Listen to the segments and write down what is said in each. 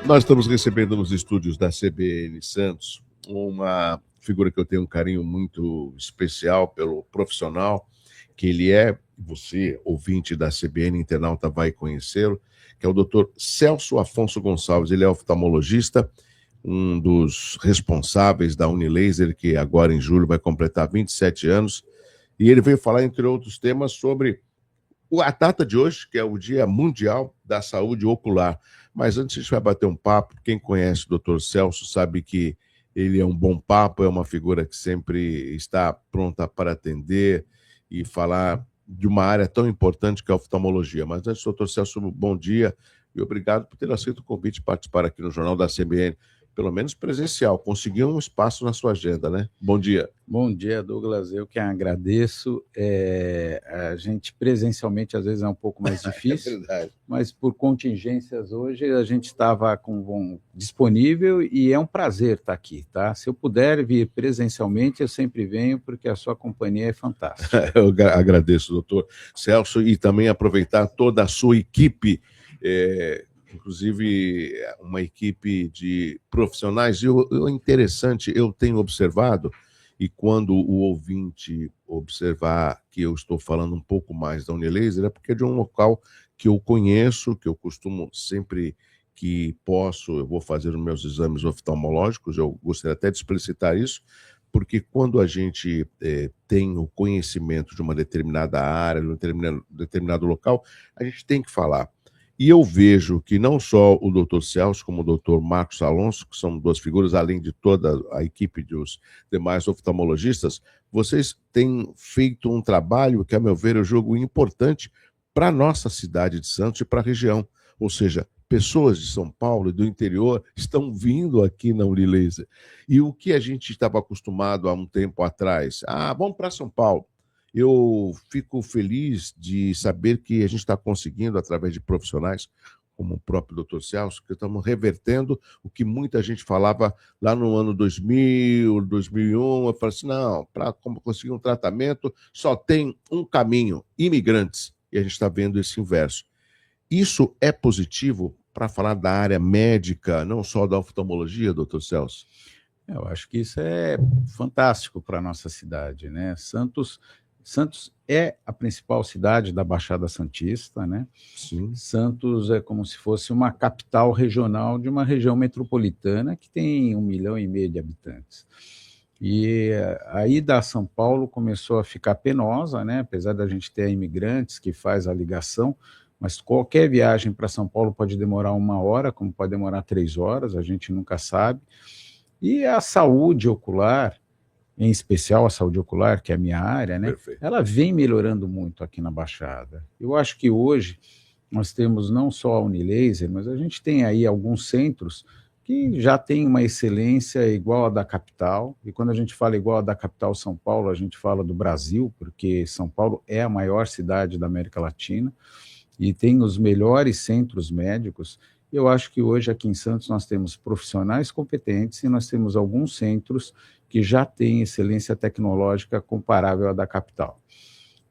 Nós estamos recebendo nos estúdios da CBN Santos uma figura que eu tenho um carinho muito especial pelo profissional que ele é. Você, ouvinte da CBN, internauta, vai conhecê-lo, que é o Dr. Celso Afonso Gonçalves. Ele é oftalmologista, um dos responsáveis da Unilaser, que agora em julho vai completar 27 anos, e ele veio falar, entre outros temas, sobre a data de hoje, que é o Dia Mundial da Saúde Ocular. Mas antes a gente vai bater um papo. Quem conhece o Dr. Celso sabe que ele é um bom papo, é uma figura que sempre está pronta para atender e falar de uma área tão importante que é a oftalmologia. Mas antes, Dr. Celso, bom dia e obrigado por ter aceito o convite de participar aqui no Jornal da CBN, pelo menos presencial. Conseguiu um espaço na sua agenda, né? Bom dia. Bom dia, Douglas. Eu que agradeço. A gente presencialmente às vezes é um pouco mais difícil, mas por contingências hoje a gente estava disponível e é um prazer estar aqui, tá? Se eu puder vir presencialmente, eu sempre venho porque a sua companhia é fantástica. Eu agradeço, doutor Celso, e também aproveitar toda a sua equipe, inclusive uma equipe de profissionais. Interessante, eu tenho observado, e quando o ouvinte observar que eu estou falando um pouco mais da Unilaser, é porque é de um local que eu conheço, que eu costumo sempre que posso, eu vou fazer os meus exames oftalmológicos, eu gostaria até de explicitar isso, porque quando a gente tem o conhecimento de uma determinada área, de um determinado local, a gente tem que falar. E eu vejo que não só o Dr. Celso, como o Dr. Marcos Alonso, que são duas figuras, além de toda a equipe dos demais oftalmologistas, vocês têm feito um trabalho que, a meu ver, eu julgo importante para a nossa cidade de Santos e para a região. Ou seja, pessoas de São Paulo e do interior estão vindo aqui na Unilaser. E o que a gente estava acostumado há um tempo atrás? Vamos para São Paulo. Eu fico feliz de saber que a gente está conseguindo, através de profissionais, como o próprio Dr. Celso, que estamos revertendo o que muita gente falava lá no ano 2000, 2001. Eu falei assim, não, para conseguir um tratamento só tem um caminho, imigrantes. E a gente está vendo esse inverso. Isso é positivo para falar da área médica, não só da oftalmologia, Dr. Celso? Eu acho que isso é fantástico para a nossa cidade, né? Santos é a principal cidade da Baixada Santista, né? Sim. Santos é como se fosse uma capital regional de uma região metropolitana que tem 1,5 milhão de habitantes. E a ida a São Paulo começou a ficar penosa, né? Apesar da gente ter imigrantes que faz a ligação, mas qualquer viagem para São Paulo pode demorar 1 hora, como pode demorar 3 horas, a gente nunca sabe. E a saúde ocular, em especial a saúde ocular, que é a minha área, né? Perfeito. Ela vem melhorando muito aqui na Baixada. Eu acho que hoje nós temos não só a Unilaser, mas a gente tem aí alguns centros que já tem uma excelência igual a da capital, e quando a gente fala igual a da capital São Paulo, a gente fala do Brasil, porque São Paulo é a maior cidade da América Latina, e tem os melhores centros médicos. Eu acho que hoje aqui em Santos nós temos profissionais competentes e nós temos alguns centros que já têm excelência tecnológica comparável à da capital.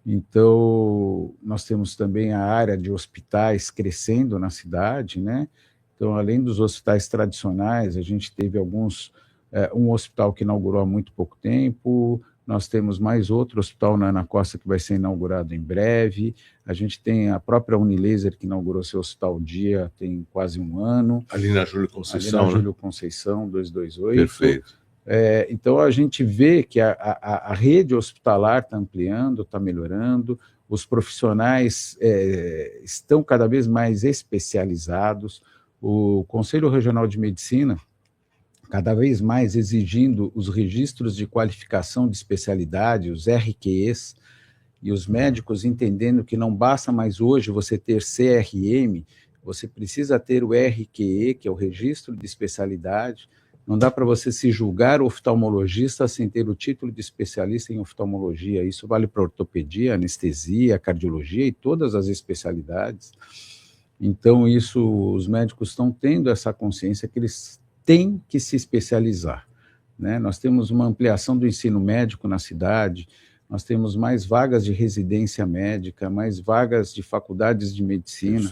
Então, nós temos também a área de hospitais crescendo na cidade, né? Então, além dos hospitais tradicionais, a gente teve um hospital que inaugurou há muito pouco tempo, nós temos mais outro hospital na Ana Costa que vai ser inaugurado em breve, a gente tem a própria Unilaser que inaugurou seu hospital dia tem quase 1 ano. Ali na Júlio Conceição, ali na Júlio Conceição, 228. Perfeito. Então, a gente vê que a rede hospitalar está ampliando, está melhorando, os profissionais estão cada vez mais especializados, o Conselho Regional de Medicina cada vez mais exigindo os registros de qualificação de especialidade, os RQEs, e os médicos entendendo que não basta mais hoje você ter CRM, você precisa ter o RQE, que é o Registro de Especialidade. Não dá para você se julgar oftalmologista sem ter o título de especialista em oftalmologia. Isso vale para ortopedia, anestesia, cardiologia e todas as especialidades. Então, os médicos estão tendo essa consciência que eles têm que se especializar, né? Nós temos uma ampliação do ensino médico na cidade, nós temos mais vagas de residência médica, mais vagas de faculdades de medicina,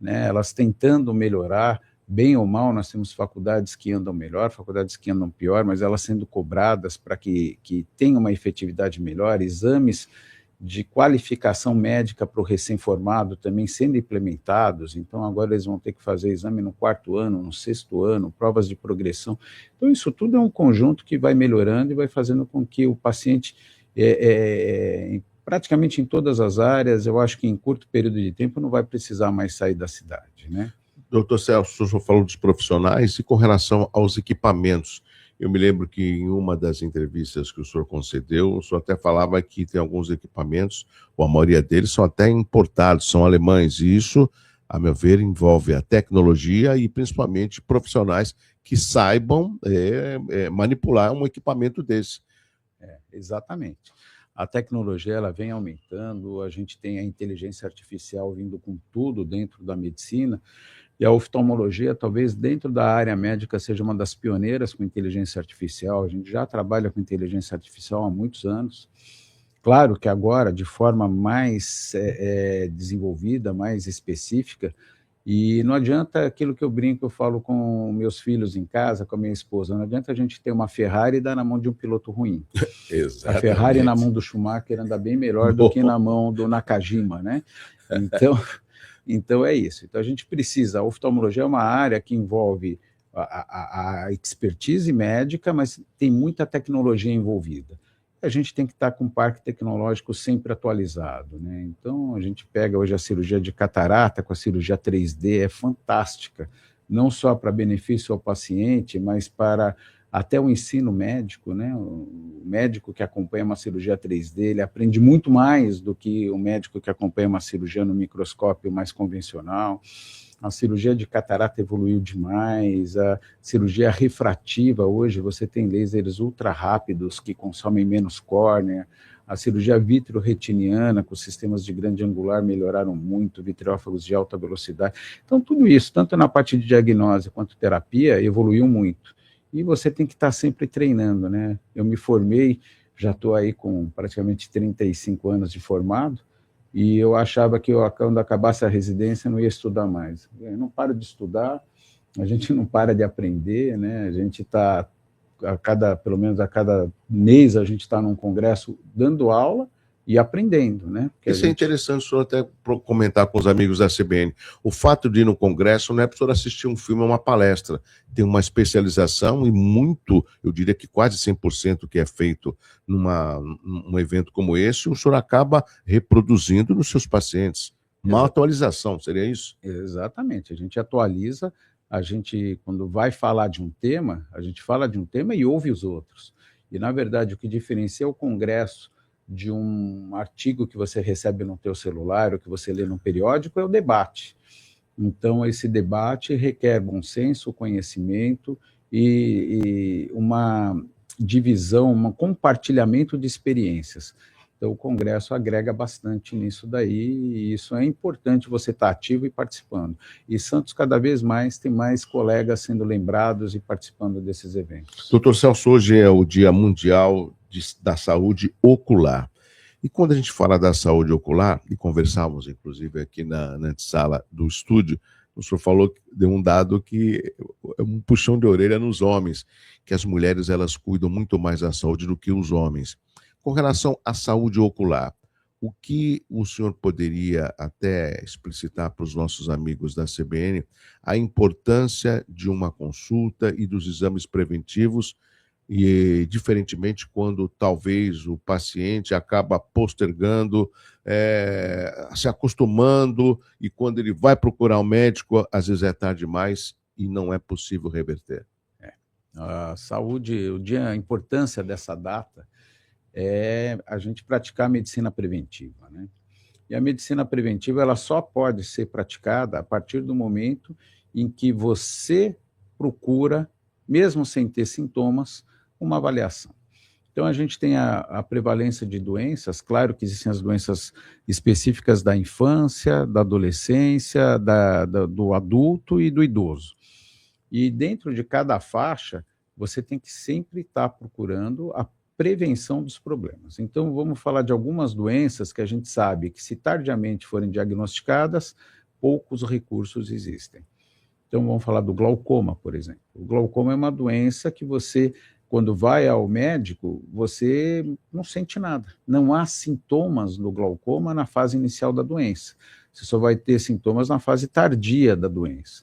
né? Elas tentando melhorar. bem ou mal, nós temos faculdades que andam melhor, faculdades que andam pior, mas elas sendo cobradas para que tenham uma efetividade melhor, exames de qualificação médica para o recém-formado também sendo implementados, então agora eles vão ter que fazer exame no 4º ano, no 6º ano, provas de progressão. Então isso tudo é um conjunto que vai melhorando e vai fazendo com que o paciente, praticamente em todas as áreas, eu acho que em curto período de tempo não vai precisar mais sair da cidade, né? Doutor Celso, o senhor falou dos profissionais e com relação aos equipamentos. Eu me lembro que em uma das entrevistas que o senhor concedeu, o senhor até falava que tem alguns equipamentos, ou a maioria deles são até importados, são alemães, e isso, a meu ver, envolve a tecnologia e principalmente profissionais que saibam manipular um equipamento desse. Exatamente. A tecnologia ela vem aumentando, a gente tem a inteligência artificial vindo com tudo dentro da medicina, e a oftalmologia, talvez dentro da área médica, seja uma das pioneiras com inteligência artificial. A gente já trabalha com inteligência artificial há muitos anos. Claro que agora, de forma mais desenvolvida, mais específica, e não adianta aquilo que eu brinco, eu falo com meus filhos em casa, com a minha esposa, não adianta a gente ter uma Ferrari e dar na mão de um piloto ruim. Exatamente. A Ferrari na mão do Schumacher anda bem melhor do que na mão do Nakajima, né? Então é isso. Então a gente precisa, a oftalmologia é uma área que envolve a expertise médica, mas tem muita tecnologia envolvida. A gente tem que estar com o parque tecnológico sempre atualizado, né? Então a gente pega hoje a cirurgia de catarata com a cirurgia 3D, é fantástica, não só para benefício ao paciente, mas para até o ensino médico, né? O médico que acompanha uma cirurgia 3D, ele aprende muito mais do que o médico que acompanha uma cirurgia no microscópio mais convencional. A cirurgia de catarata evoluiu demais, a cirurgia refrativa, hoje você tem lasers ultra rápidos que consomem menos córnea, a cirurgia vitreoretiniana com sistemas de grande angular melhoraram muito, vitreófagos de alta velocidade. Então tudo isso, tanto na parte de diagnose quanto terapia, evoluiu muito. E você tem que estar sempre treinando, né? Eu me formei, já estou aí com praticamente 35 anos de formado, e eu achava que quando acabasse a residência, não ia estudar mais. Eu não paro de estudar, a gente não para de aprender, né? A gente está, pelo menos a cada mês, a gente está num congresso dando aula e aprendendo, né? Porque Isso é interessante o senhor até comentar com os amigos da CBN. O fato de ir no congresso não é para o senhor assistir um filme ou uma palestra. Tem uma especialização e muito, eu diria que quase 100% que é feito num evento como esse, o senhor acaba reproduzindo nos seus pacientes. Uma atualização, seria isso? Exatamente. A gente atualiza, a gente, quando vai falar de um tema, a gente fala de um tema e ouve os outros. E, na verdade, o que diferencia o congresso de um artigo que você recebe no teu celular ou que você lê num periódico é o debate. Então, esse debate requer bom senso, conhecimento e uma divisão, um compartilhamento de experiências. Então, o Congresso agrega bastante nisso daí, e isso é importante você estar ativo e participando. E Santos, cada vez mais, tem mais colegas sendo lembrados e participando desses eventos. Doutor Celso, hoje é o Dia Mundial da Saúde Ocular. E quando a gente fala da saúde ocular, e conversávamos, inclusive, aqui na antessala do estúdio, o senhor falou, deu um dado que é um puxão de orelha nos homens, que as mulheres elas cuidam muito mais da saúde do que os homens. Com relação à saúde ocular, o que o senhor poderia até explicitar para os nossos amigos da CBN a importância de uma consulta e dos exames preventivos, e diferentemente quando talvez o paciente acaba postergando, se acostumando, e quando ele vai procurar um médico, às vezes é tarde demais e não é possível reverter. A saúde, a importância dessa data é a gente praticar a medicina preventiva, né? E a medicina preventiva ela só pode ser praticada a partir do momento em que você procura, mesmo sem ter sintomas, uma avaliação. Então, a gente tem a prevalência de doenças, claro que existem as doenças específicas da infância, da adolescência, do adulto e do idoso. E dentro de cada faixa, você tem que sempre estar procurando a prevenção dos problemas. Então, vamos falar de algumas doenças que a gente sabe que, se tardiamente forem diagnosticadas, poucos recursos existem. Então, vamos falar do glaucoma, por exemplo. O glaucoma é uma doença que você, quando vai ao médico, você não sente nada. Não há sintomas no glaucoma na fase inicial da doença. Você só vai ter sintomas na fase tardia da doença.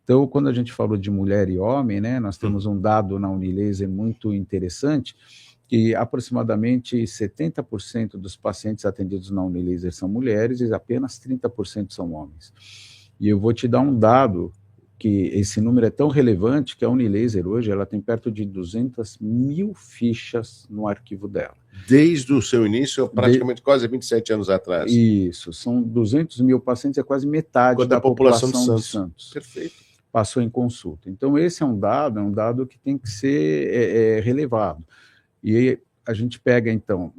Então, quando a gente falou de mulher e homem, né, nós temos um dado na Unilaser muito interessante, que aproximadamente 70% dos pacientes atendidos na Unilaser são mulheres e apenas 30% são homens. E eu vou te dar um dado, que esse número é tão relevante que a Unilaser hoje ela tem perto de 200 mil fichas no arquivo dela. Desde o seu início, praticamente quase 27 anos atrás. Isso, são 200 mil pacientes, é quase metade da população de Santos. Perfeito. Passou em consulta. Então, esse é um dado que tem que ser relevado. E a gente pega, então,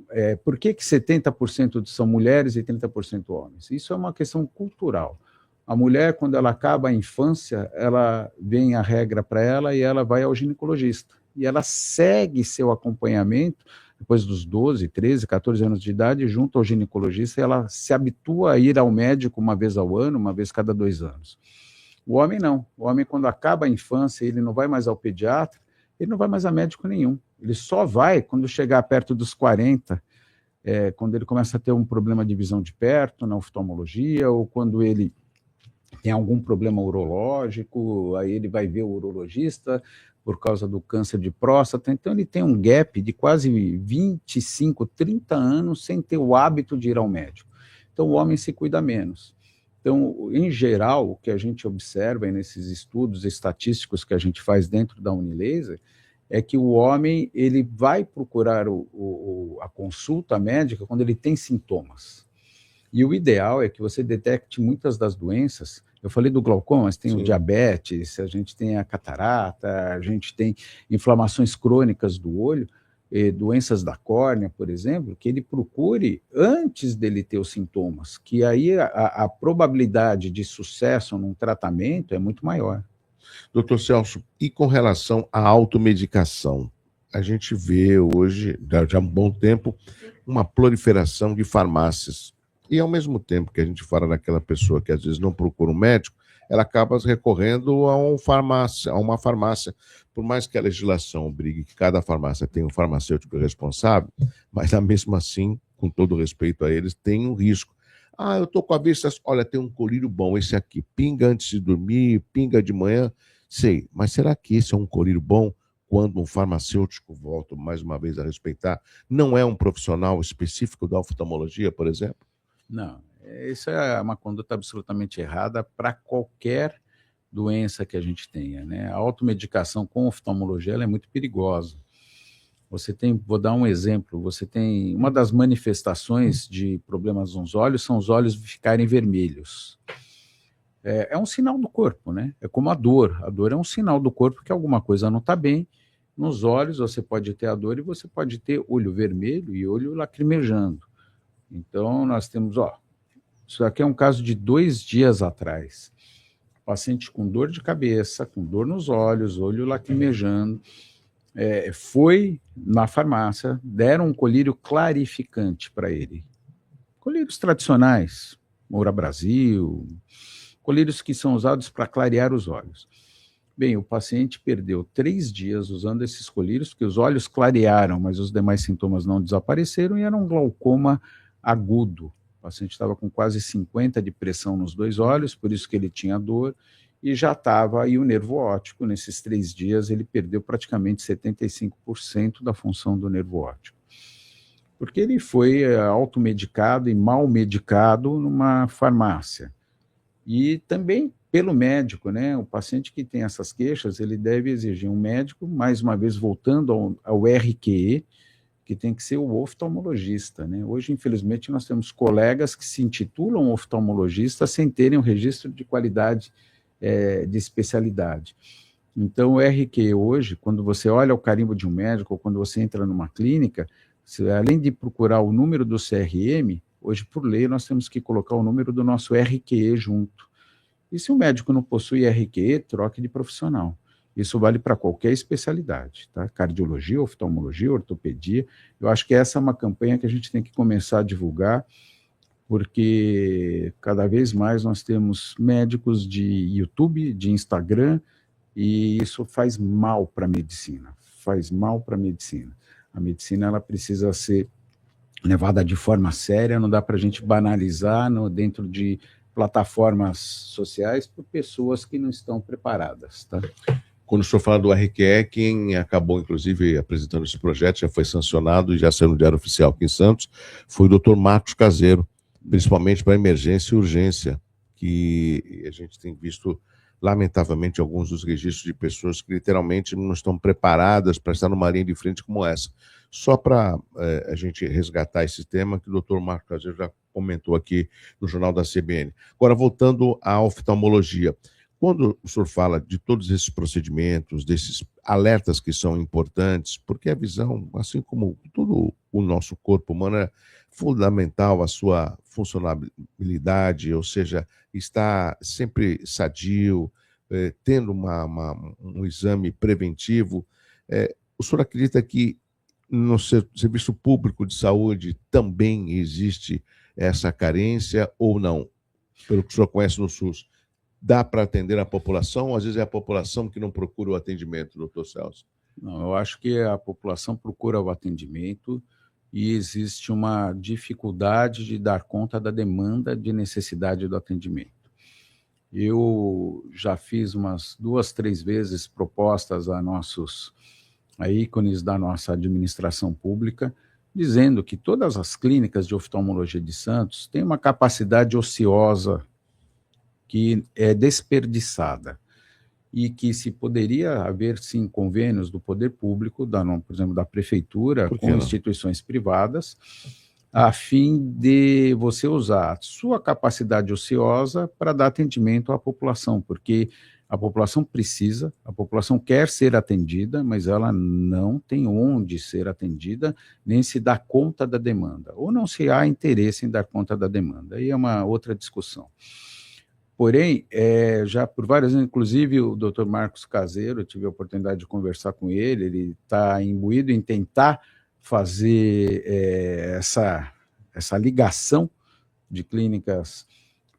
por que 70% são mulheres e 30% homens? Isso é uma questão cultural. A mulher, quando ela acaba a infância, ela vem a regra para ela e ela vai ao ginecologista. E ela segue seu acompanhamento, depois dos 12, 13, 14 anos de idade, junto ao ginecologista, e ela se habitua a ir ao médico uma vez ao ano, uma vez cada 2 anos. O homem não. O homem, quando acaba a infância, ele não vai mais ao pediatra, ele não vai mais a médico nenhum. Ele só vai quando chegar perto dos 40, quando ele começa a ter um problema de visão de perto, na oftalmologia, ou quando ele tem algum problema urológico, aí ele vai ver o urologista por causa do câncer de próstata. Então, ele tem um gap de quase 25, 30 anos sem ter o hábito de ir ao médico. Então, o homem se cuida menos. Então, em geral, o que a gente observa nesses estudos estatísticos que a gente faz dentro da Unilaser é que o homem ele vai procurar a consulta médica quando ele tem sintomas. E o ideal é que você detecte muitas das doenças. Eu falei do glaucoma, mas tem Sim. o diabetes, a gente tem a catarata, a gente tem inflamações crônicas do olho, doenças da córnea, por exemplo, que ele procure antes dele ter os sintomas, que aí a probabilidade de sucesso num tratamento é muito maior. Doutor Celso, e com relação à automedicação? A gente vê hoje, já há um bom tempo, uma proliferação de farmácias. E ao mesmo tempo que a gente fala daquela pessoa que às vezes não procura um médico, ela acaba recorrendo a uma farmácia. Por mais que a legislação obrigue que cada farmácia tenha um farmacêutico responsável, mas mesmo assim, com todo respeito a eles, tem um risco. Ah, eu estou com a vista, olha, tem um colírio bom, esse aqui, pinga antes de dormir, pinga de manhã, sei, mas será que esse é um colírio bom quando um farmacêutico, volto mais uma vez a respeitar, não é um profissional específico da oftalmologia, por exemplo? Não, isso é uma conduta absolutamente errada para qualquer doença que a gente tenha, né? A automedicação com oftalmologia ela é muito perigosa. Você tem, vou dar um exemplo, você tem, uma das manifestações de problemas nos olhos são os olhos ficarem vermelhos. É um sinal do corpo, né? É como a dor é um sinal do corpo que alguma coisa não está bem. Nos olhos você pode ter a dor e você pode ter olho vermelho e olho lacrimejando. Então nós temos, isso aqui é um caso de 2 dias atrás. Paciente com dor de cabeça, com dor nos olhos, olho lacrimejando, foi na farmácia, deram um colírio clarificante para ele. Colírios tradicionais, Moura Brasil, colírios que são usados para clarear os olhos. Bem, o paciente perdeu 3 dias usando esses colírios, porque os olhos clarearam, mas os demais sintomas não desapareceram e era um glaucoma agudo. O paciente estava com quase 50 de pressão nos 2 olhos, por isso que ele tinha dor, e já estava aí o nervo óptico. Nesses 3 dias, ele perdeu praticamente 75% da função do nervo óptico. Porque ele foi automedicado e mal medicado numa farmácia. E também pelo médico, né? O paciente que tem essas queixas, ele deve exigir um médico, mais uma vez voltando ao RQE, que tem que ser o oftalmologista, né? Hoje, infelizmente, nós temos colegas que se intitulam oftalmologistas sem terem um registro de qualidade de especialidade. Então, o RQ hoje, quando você olha o carimbo de um médico, ou quando você entra numa clínica, além de procurar o número do CRM, hoje, por lei, nós temos que colocar o número do nosso RQE junto. E se o médico não possui RQE, troque de profissional. Isso vale para qualquer especialidade, tá? Cardiologia, oftalmologia, ortopedia. Eu acho que essa é uma campanha que a gente tem que começar a divulgar, porque cada vez mais nós temos médicos de YouTube, de Instagram, e isso faz mal para a medicina, faz mal para a medicina. A medicina ela precisa ser levada de forma séria, não dá para a gente banalizar dentro de plataformas sociais por pessoas que não estão preparadas, tá? Quando o senhor fala do RQE, quem acabou, inclusive, apresentando esse projeto, já foi sancionado e já saiu no Diário Oficial aqui em Santos, foi o Dr. Marcos Caseiro, principalmente para emergência e urgência, que a gente tem visto, lamentavelmente, alguns dos registros de pessoas que literalmente não estão preparadas para estar numa linha de frente como essa. Só para a gente resgatar esse tema que o Dr. Marcos Caseiro já comentou aqui no Jornal da CBN. Agora, voltando à oftalmologia. Quando o senhor fala de todos esses procedimentos, desses alertas que são importantes, porque a visão, assim como todo o nosso corpo humano, é fundamental a sua funcionalidade, ou seja, está sempre sadio, tendo um exame preventivo. O senhor acredita que no serviço público de saúde também existe essa carência ou não? Pelo que o senhor conhece no SUS. Dá para atender a população, ou às vezes é a população que não procura o atendimento, doutor Celso? Não, eu acho que a população procura o atendimento e existe uma dificuldade de dar conta da demanda de necessidade do atendimento. Eu já fiz umas 2, 3 vezes propostas a ícones da nossa administração pública, dizendo que todas as clínicas de oftalmologia de Santos têm uma capacidade ociosa que é desperdiçada e que se poderia haver, sim, convênios do poder público, por exemplo, da prefeitura, com instituições privadas, a fim de você usar a sua capacidade ociosa para dar atendimento à população, porque a população precisa, a população quer ser atendida, mas ela não tem onde ser atendida, nem se dá conta da demanda, ou não se há interesse em dar conta da demanda. Aí é uma outra discussão. Porém, já por várias vezes, inclusive o Dr. Marcos Caseiro, eu tive a oportunidade de conversar com ele está imbuído em tentar fazer essa ligação de clínicas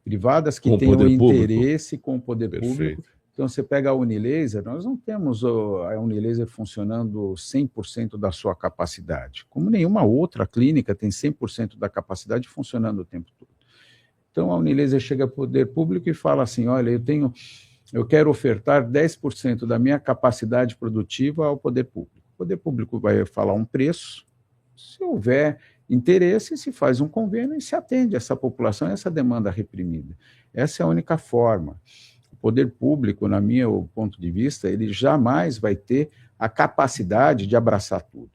privadas que tenham interesse com o poder público. Então, você pega a Unilaser, nós não temos a Unilaser funcionando 100% da sua capacidade, como nenhuma outra clínica tem 100% da capacidade funcionando o tempo todo. Então, a Unilaser chega ao poder público e fala assim, olha, eu quero ofertar 10% da minha capacidade produtiva ao poder público. O poder público vai falar um preço, se houver interesse, se faz um convênio e se atende essa população, essa demanda reprimida. Essa é a única forma. O poder público, na meu ponto de vista, ele jamais vai ter a capacidade de abraçar tudo.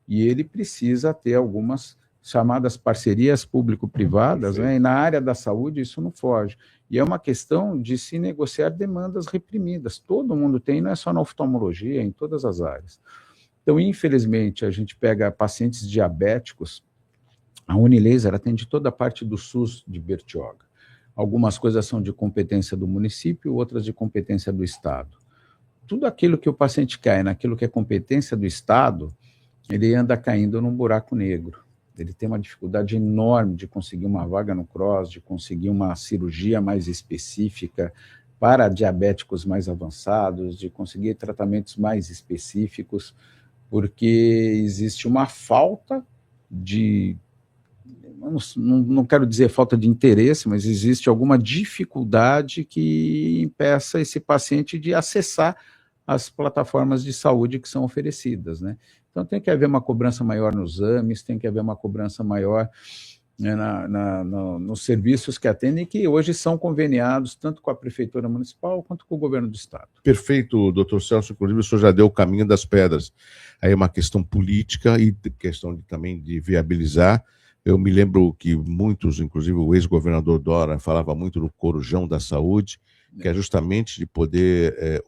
E ele precisa ter algumas chamadas parcerias público-privadas, né? E na área da saúde isso não foge. E é uma questão de se negociar demandas reprimidas. Todo mundo tem, não é só na oftalmologia, é em todas as áreas. Então, infelizmente, a gente pega pacientes diabéticos, a Unilaser atende toda a parte do SUS de Bertioga. Algumas coisas são de competência do município, outras de competência do Estado. Tudo aquilo que o paciente cai naquilo que é competência do Estado, ele anda caindo num buraco negro. Ele tem uma dificuldade enorme de conseguir uma vaga no CROSS, de conseguir uma cirurgia mais específica para diabéticos mais avançados, de conseguir tratamentos mais específicos, porque existe uma falta de... Não quero dizer falta de interesse, mas existe alguma dificuldade que impeça esse paciente de acessar as plataformas de saúde que são oferecidas, né? Então, tem que haver uma cobrança maior nos exames, tem que haver uma cobrança maior, né, nos serviços que atendem, que hoje são conveniados tanto com a Prefeitura Municipal quanto com o Governo do Estado. Perfeito, doutor Celso. Inclusive, o senhor já deu o caminho das pedras. Aí é uma questão política e questão também de viabilizar. Eu me lembro que muitos, inclusive o ex-governador Dória, falava muito do corujão da saúde, que é justamente de poder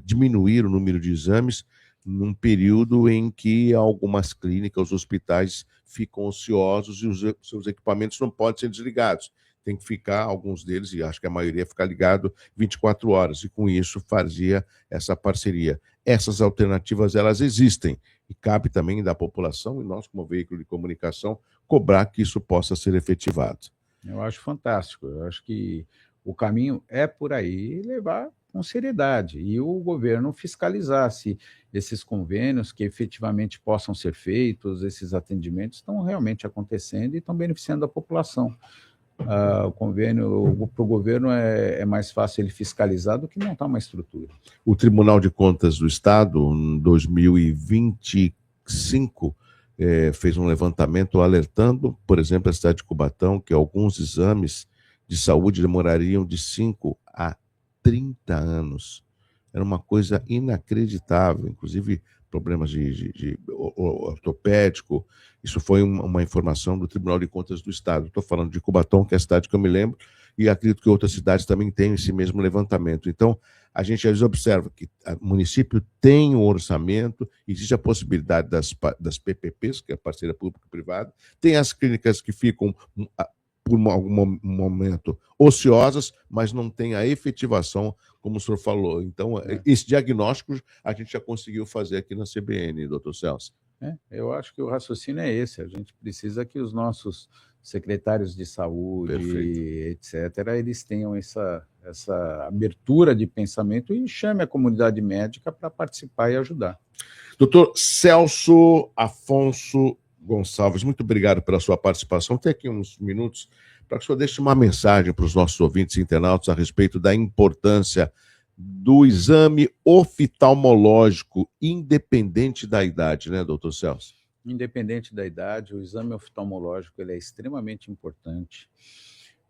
diminuir o número de exames num período em que algumas clínicas, os hospitais ficam ociosos e os seus equipamentos não podem ser desligados. Tem que ficar, alguns deles, e acho que a maioria, ficar ligado 24 horas, e com isso fazia essa parceria. Essas alternativas, elas existem, e cabe também da população, e nós, como veículo de comunicação, cobrar que isso possa ser efetivado. Eu acho fantástico. Eu acho que o caminho é por aí, levar com seriedade e o governo fiscalizar se esses convênios que efetivamente possam ser feitos, esses atendimentos estão realmente acontecendo e estão beneficiando a população. O convênio para o governo é mais fácil ele fiscalizar do que montar uma estrutura. O Tribunal de Contas do Estado, em 2025, fez um levantamento alertando, por exemplo, a cidade de Cubatão, que alguns exames de saúde demorariam de 5 a 30 anos. Era uma coisa inacreditável, inclusive problemas de ortopédico. Isso foi uma informação do Tribunal de Contas do Estado. Estou falando de Cubatão, que é a cidade que eu me lembro, e acredito que outras cidades também têm esse mesmo levantamento. Então, a gente às vezes observa que o município tem um orçamento, existe a possibilidade das PPPs, que é a parceria público-privada, tem as clínicas que ficam por algum momento ociosas, mas não tem a efetivação, como o senhor falou. Então, esse diagnóstico a gente já conseguiu fazer aqui na CBN, doutor Celso. Eu acho que o raciocínio é esse. A gente precisa que os nossos secretários de saúde, etc., eles tenham essa abertura de pensamento e chame a comunidade médica para participar e ajudar. Doutor Celso Afonso Gonçalves, muito obrigado pela sua participação. Tem aqui uns minutos para que o senhor deixe uma mensagem para os nossos ouvintes e internautas a respeito da importância do exame oftalmológico, independente da idade, né, doutor Celso? Independente da idade, o exame oftalmológico ele é extremamente importante,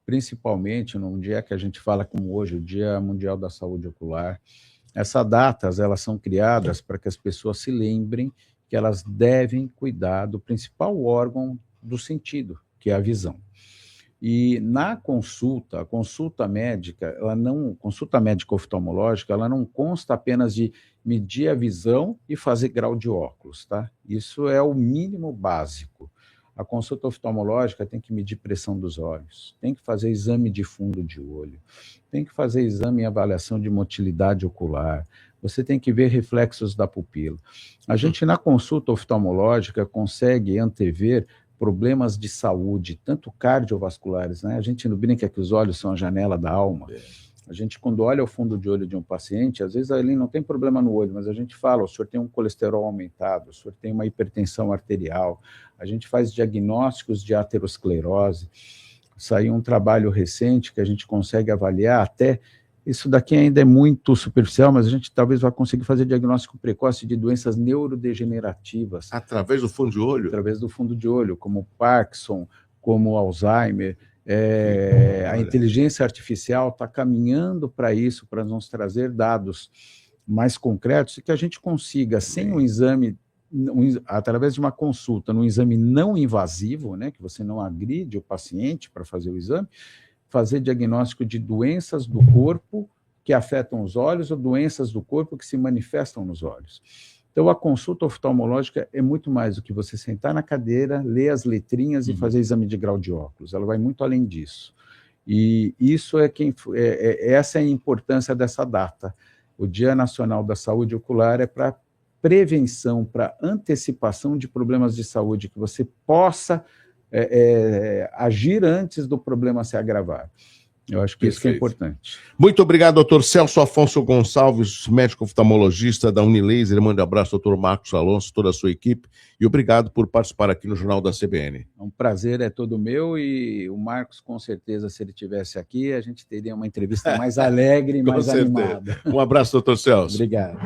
principalmente num dia que a gente fala como hoje, o Dia Mundial da Saúde Ocular. Essas datas, elas são criadas para que as pessoas se lembrem que elas devem cuidar do principal órgão do sentido, que é a visão. E na consulta, a consulta médica, consulta médica oftalmológica, ela não consta apenas de medir a visão e fazer grau de óculos, tá? Isso é o mínimo básico. A consulta oftalmológica tem que medir pressão dos olhos, tem que fazer exame de fundo de olho, tem que fazer exame e avaliação de motilidade ocular, você tem que ver reflexos da pupila. A gente, na consulta oftalmológica, consegue antever problemas de saúde, tanto cardiovasculares, né? A gente não brinca que os olhos são a janela da alma. A gente, quando olha o fundo de olho de um paciente, às vezes ele não tem problema no olho, mas a gente fala, o senhor tem um colesterol aumentado, o senhor tem uma hipertensão arterial, a gente faz diagnósticos de aterosclerose. Saiu um trabalho recente que a gente consegue avaliar até, isso daqui ainda é muito superficial, mas a gente talvez vá conseguir fazer diagnóstico precoce de doenças neurodegenerativas. Através do fundo de olho? Através do fundo de olho, como Parkinson, como Alzheimer. A inteligência artificial está caminhando para isso, para nos trazer dados mais concretos e que a gente consiga, sem um exame, através de uma consulta, num exame não invasivo, né, que você não agride o paciente para fazer o exame, fazer diagnóstico de doenças do corpo que afetam os olhos ou doenças do corpo que se manifestam nos olhos. Então, a consulta oftalmológica é muito mais do que você sentar na cadeira, ler as letrinhas e fazer exame de grau de óculos. Ela vai muito além disso. E isso essa é a importância dessa data. O Dia Nacional da Saúde Ocular é para prevenção, para antecipação de problemas de saúde, que você possa agir antes do problema se agravar. Eu acho que isso é importante. Muito obrigado, doutor Celso Afonso Gonçalves, médico oftalmologista da Unilaser. Mande um abraço, doutor Marcos Alonso, toda a sua equipe, e obrigado por participar aqui no Jornal da CBN. Um prazer é todo meu, e o Marcos, com certeza, se ele estivesse aqui, a gente teria uma entrevista mais alegre e mais animada. Um abraço, doutor Celso. Obrigado.